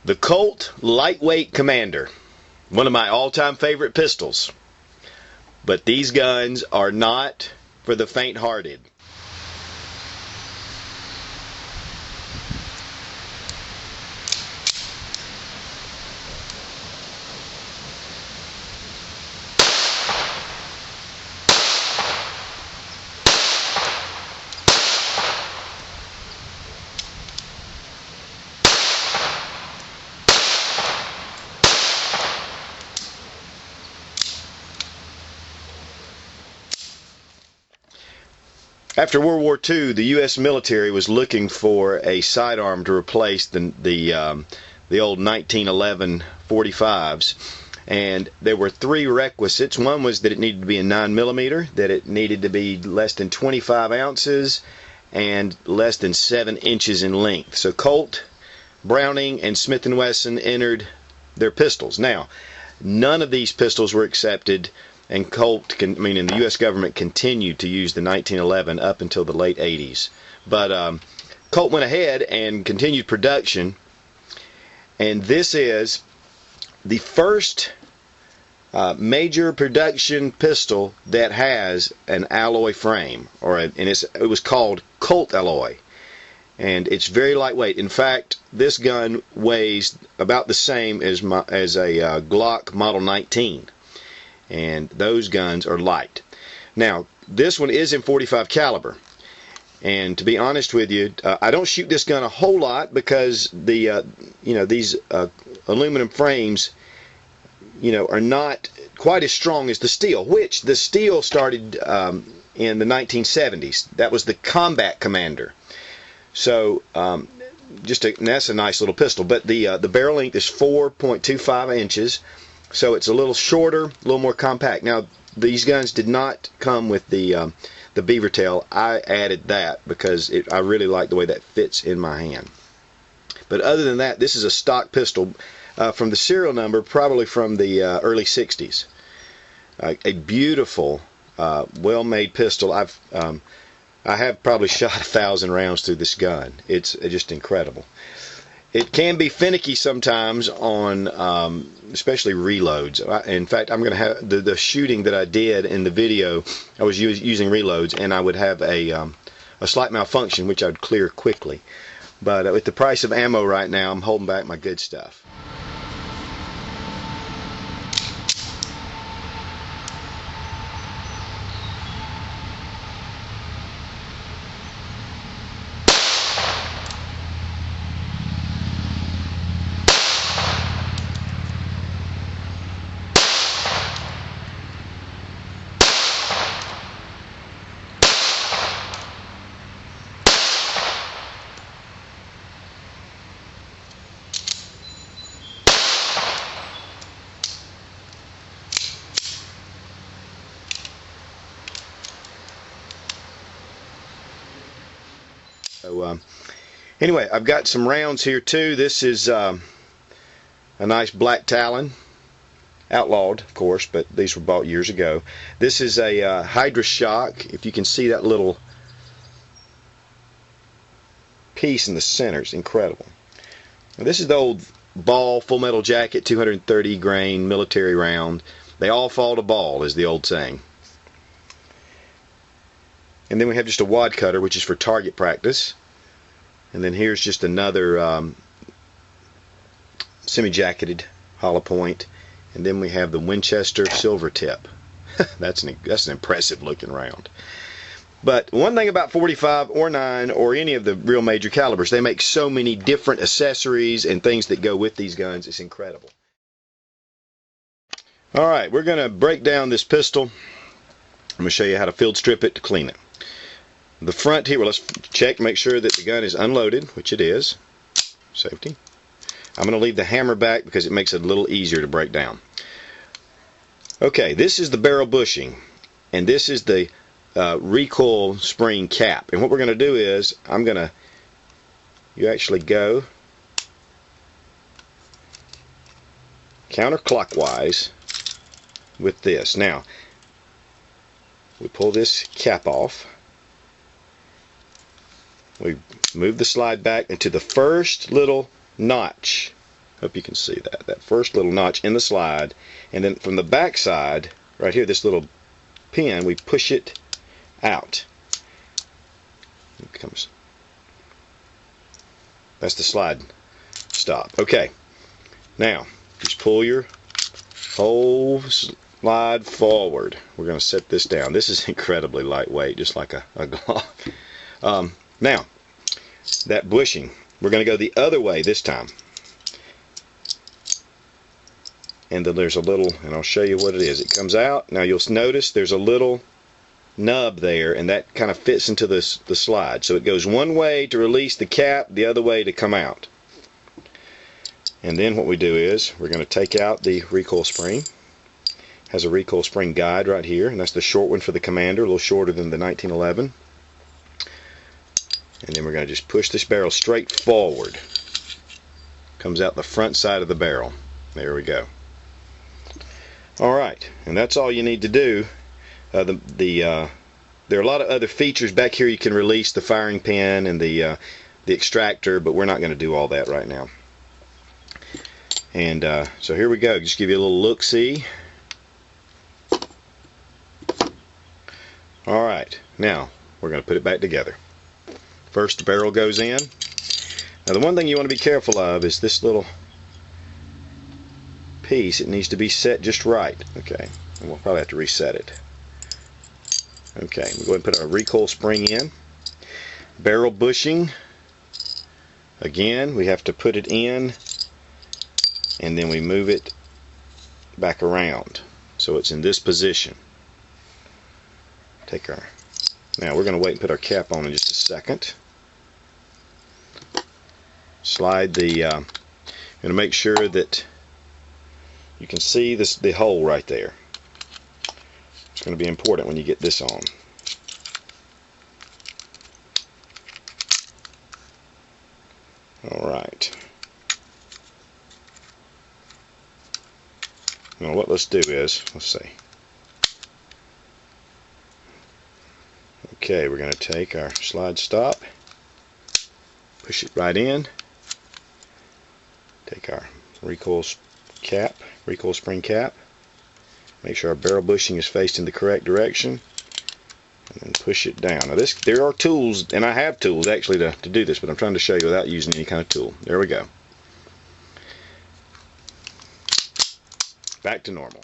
The Colt Lightweight Commander, one of my all-time favorite pistols. But these guns are not for the faint-hearted. After World War II, the U.S. military was looking for a sidearm to replace the old 1911 45s, and there were three requisites. One was that it needed to be a 9mm, that it needed to be less than 25 ounces, and less than 7 inches in length. So Colt, Browning, and Smith & Wesson entered their pistols. Now, none of these pistols were accepted, and the U.S. government continued to use the 1911 up until the late 80s. But Colt went ahead and continued production, and this is the first major production pistol that has an alloy frame, it was called Colt alloy, and it's very lightweight. In fact, this gun weighs about the same as a Glock Model 19. And those guns are light. Now, this one is in .45 caliber, and to be honest with you, I don't shoot this gun a whole lot because these aluminum frames, are not quite as strong as the steel. Which the steel started in the 1970s. That was the Combat Commander. So that's a nice little pistol. But the barrel length is 4.25 inches. So it's a little shorter, a little more compact. Now, these guns did not come with the beaver tail. I added that because I really like the way that fits in my hand. But other than that, this is a stock pistol from the serial number, probably from the early 60s. A beautiful, well-made pistol. I have probably shot 1,000 rounds through this gun. It's just incredible. It can be finicky sometimes on, especially reloads. In fact, I'm going to have the shooting that I did in the video. I was using reloads, and I would have a slight malfunction, which I would clear quickly. But with the price of ammo right now, I'm holding back my good stuff. So anyway, I've got some rounds here too. This is a nice black Talon, outlawed of course, but these were bought years ago. This is a Hydra Shock. If you can see that little piece in the center, it's incredible. Now, this is the old ball Full Metal Jacket 230 grain military round. They all fall to ball, is the old saying. And then we have just a wad cutter, which is for target practice. And then here's just another semi-jacketed hollow point. And then we have the Winchester silver tip. That's an impressive looking round. But one thing about 45 or 9 or any of the real major calibers, they make so many different accessories and things that go with these guns. It's incredible. Alright, we're going to break down this pistol. I'm going to show you how to field strip it to clean it. The front here, well, let's check, make sure that the gun is unloaded, which it is. Safety. I'm going to leave the hammer back because it makes it a little easier to break down. Okay, this is the barrel bushing, and this is the recoil spring cap. And what we're going to do is, you actually go counterclockwise with this. Now, we pull this cap off. We move the slide back into the first little notch Hope you can see that. That first little notch in the slide, and then from the back side, right here, this little pin, we push it out. It comes. That's the slide stop. Okay. Now, just pull your whole slide forward. We're going to set this down. This is incredibly lightweight, just like a Glock. Now, that bushing, we're going to go the other way this time. And then there's a little, and I'll show you what it is. It comes out. Now you'll notice there's a little nub there, and that kind of fits into the slide. So it goes one way to release the cap, the other way to come out. And then what we do is we're going to take out the recoil spring. It has a recoil spring guide right here, and that's the short one for the Commander, a little shorter than the 1911. And then we're going to just push this barrel straight forward. Comes out the front side of the barrel. There we go. Alright, and that's all you need to do. There are a lot of other features back here. You can release the firing pin and the extractor, but we're not going to do all that right now. And so here we go. Just give you a little look-see. Alright, now we're going to put it back together. First, the barrel goes in. Now the one thing you want to be careful of is this little piece. It needs to be set just right. Okay, and we'll probably have to reset it. Okay, we'll go ahead and put our recoil spring in. Barrel bushing. Again, we have to put it in, and then we move it back around so it's in this position. Now we're going to wait and put our cap on in just a second. Slide the, going to make sure that you can see the hole right there. It's going to be important when you get this on. Alright. Now what let's do is, let's see. Okay, we're going to take our slide stop, push it right in, take our recoil spring cap, make sure our barrel bushing is faced in the correct direction, and then push it down. Now there are tools, and I have tools actually to do this, but I'm trying to show you without using any kind of tool. There we go. Back to normal.